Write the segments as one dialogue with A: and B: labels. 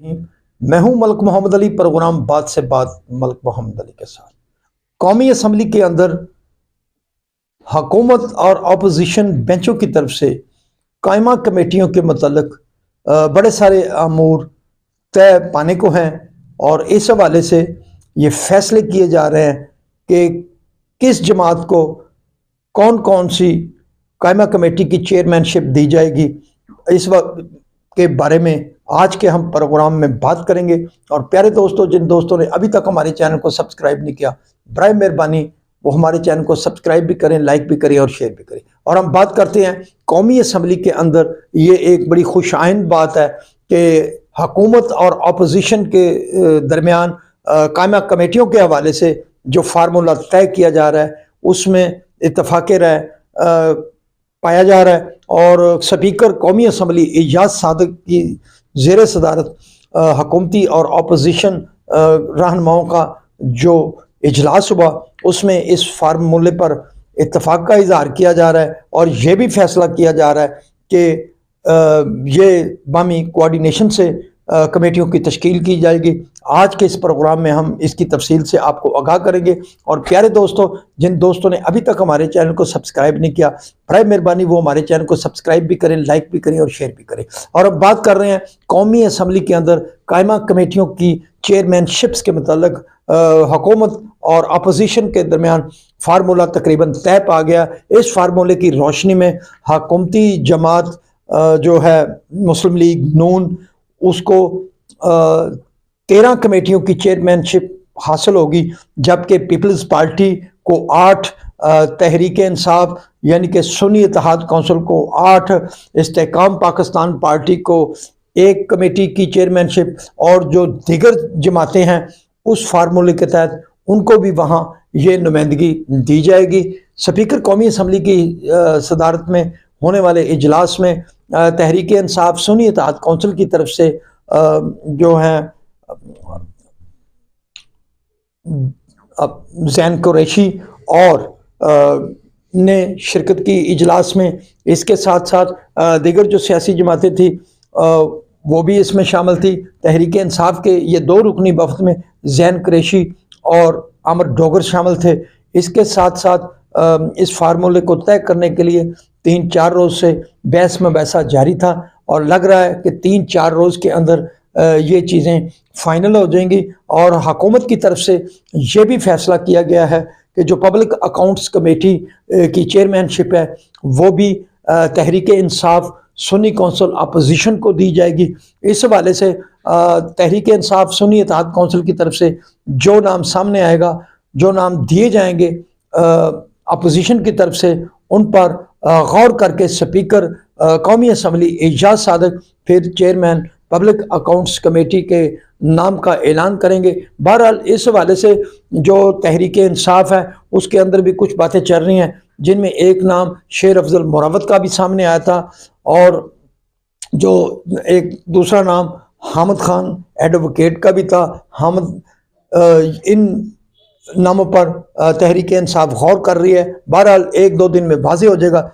A: میں ہوں ملک محمد علی، پروگرام بات سے بات ملک محمد علی کے ساتھ۔ قومی اسمبلی کے اندر حکومت اور اپوزیشن بینچوں کی طرف سے قائمہ کمیٹیوں کے متعلق بڑے سارے امور طے پانے کو ہیں، اور اس حوالے سے یہ فیصلے کیے جا رہے ہیں کہ کس جماعت کو کون کون سی قائمہ کمیٹی کی چیئرمین شپ دی جائے گی۔ اس وقت کے بارے میں آج کے ہم پروگرام میں بات کریں گے۔ اور پیارے دوستوں، جن دوستوں نے ابھی تک ہمارے چینل کو سبسکرائب نہیں کیا، برائے مہربانی وہ ہمارے چینل کو سبسکرائب بھی کریں، لائک بھی کریں اور شیئر بھی کریں۔ اور ہم بات کرتے ہیں قومی اسمبلی کے اندر یہ ایک بڑی خوش آئند بات ہے کہ حکومت اور اپوزیشن کے درمیان قائمہ کمیٹیوں کے حوالے سے جو فارمولہ طے کیا جا رہا ہے اس میں اتفاق رائے پایا جا رہا ہے، اور سپیکر قومی اسمبلی اعجاز صادق کی زیر صدارت حکومتی اور اپوزیشن رہنماؤں کا جو اجلاس ہوا اس میں اس فارمولے پر اتفاق کا اظہار کیا جا رہا ہے، اور یہ بھی فیصلہ کیا جا رہا ہے کہ یہ باہمی کوآرڈینیشن سے کمیٹیوں کی تشکیل کی جائے گی۔ آج کے اس پروگرام میں ہم اس کی تفصیل سے آپ کو آگاہ کریں گے۔ اور پیارے دوستوں، جن دوستوں نے ابھی تک ہمارے چینل کو سبسکرائب نہیں کیا، برائے مہربانی وہ ہمارے چینل کو سبسکرائب بھی کریں، لائک بھی کریں اور شیئر بھی کریں۔ اور اب بات کر رہے ہیں قومی اسمبلی کے اندر قائمہ کمیٹیوں کی چیئرمین شپس کے متعلق حکومت اور اپوزیشن کے درمیان فارمولہ تقریباً طے پا گیا۔ اس فارمولے کی روشنی میں حکومتی جماعت جو ہے مسلم لیگ نون، اس کو 13 کمیٹیوں کی چیئرمین شپ حاصل ہوگی، جبکہ پیپلز پارٹی کو 8، تحریک انصاف یعنی کہ سنی اتحاد کونسل کو 8، استحکام پاکستان پارٹی کو 1 کمیٹی کی چیئرمین شپ، اور جو دیگر جماعتیں ہیں اس فارمولے کے تحت ان کو بھی وہاں یہ نمائندگی دی جائے گی۔ سپیکر قومی اسمبلی کی صدارت میں ہونے والے اجلاس میں تحریک انصاف سنی اتحاد کونسل کی طرف سے جو ہیں زین قریشی اور نے شرکت کی اجلاس میں۔ اس کے ساتھ ساتھ دیگر جو سیاسی جماعتیں تھیں وہ بھی اس میں شامل تھی۔ تحریک انصاف کے یہ 2 رکنی وفد میں زین قریشی اور عامر ڈوگر شامل تھے۔ اس کے ساتھ ساتھ اس فارمولے کو طے کرنے کے لیے 3-4 روز سے بحث مباحثہ جاری تھا، اور لگ رہا ہے کہ 3-4 روز کے اندر یہ چیزیں فائنل ہو جائیں گی۔ اور حکومت کی طرف سے یہ بھی فیصلہ کیا گیا ہے کہ جو پبلک اکاؤنٹس کمیٹی کی چیئرمین شپ ہے وہ بھی تحریک انصاف سنی کونسل اپوزیشن کو دی جائے گی۔ اس حوالے سے تحریک انصاف سنی اتحاد کونسل کی طرف سے جو نام سامنے آئے گا، جو نام دیے جائیں گے اپوزیشن کی طرف سے، ان پر غور کر کے سپیکر قومی اسمبلی اعجاز صادق پھر چیئرمین پبلک اکاؤنٹس کمیٹی کے نام کا اعلان کریں گے۔ بہرحال اس حوالے سے جو تحریک انصاف ہے اس کے اندر بھی کچھ باتیں چل رہی ہیں، جن میں ایک نام شیر افضل مروت کا بھی سامنے آیا تھا، اور جو ایک دوسرا نام حامد خان ایڈوکیٹ کا بھی تھا۔ ان ناموں پر تحریک انصاف غور کر رہی ہے۔ بہرحال 1-2 دن میں واضح ہو جائے گا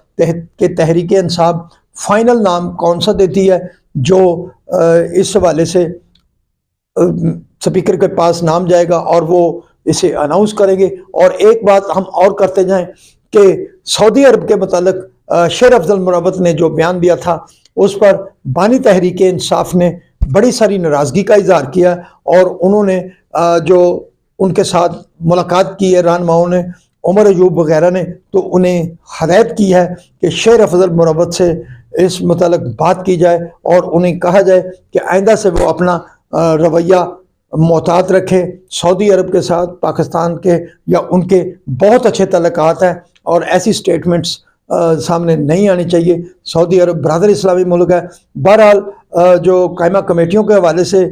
A: کہ تحریک انصاف فائنل نام کون سا دیتی ہے، جو اس حوالے سے سپیکر کے پاس نام جائے گا اور وہ اسے اناؤنس کریں گے۔ اور ایک بات ہم اور کرتے جائیں کہ سعودی عرب کے متعلق شیر افضل مروت نے جو بیان دیا تھا اس پر بانی تحریک انصاف نے بڑی ساری ناراضگی کا اظہار کیا، اور انہوں نے جو ان کے ساتھ ملاقات کی ہے رہنماؤں نے، عمر ایوب وغیرہ نے، تو انہیں ہدایت کی ہے کہ شیر افضل مروت سے اس متعلق بات کی جائے، اور انہیں کہا جائے کہ آئندہ سے وہ اپنا رویہ محتاط رکھے۔ سعودی عرب کے ساتھ پاکستان کے یا ان کے بہت اچھے تعلقات ہیں، اور ایسی سٹیٹمنٹس سامنے نہیں آنی چاہیے۔ سعودی عرب برادر اسلامی ملک ہے۔ بہرحال جو قائمہ کمیٹیوں کے حوالے سے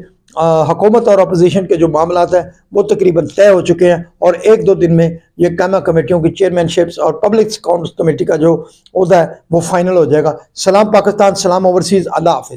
A: حکومت اور اپوزیشن کے جو معاملات ہیں وہ تقریباً طے ہو چکے ہیں، اور 1-2 دن میں یہ قائمہ کمیٹیوں کی چیئرمین شپس اور پبلک اکاؤنٹس کمیٹی کا جو عہدہ ہے وہ فائنل ہو جائے گا۔ سلام پاکستان، سلام اوورسیز، اللہ حافظ۔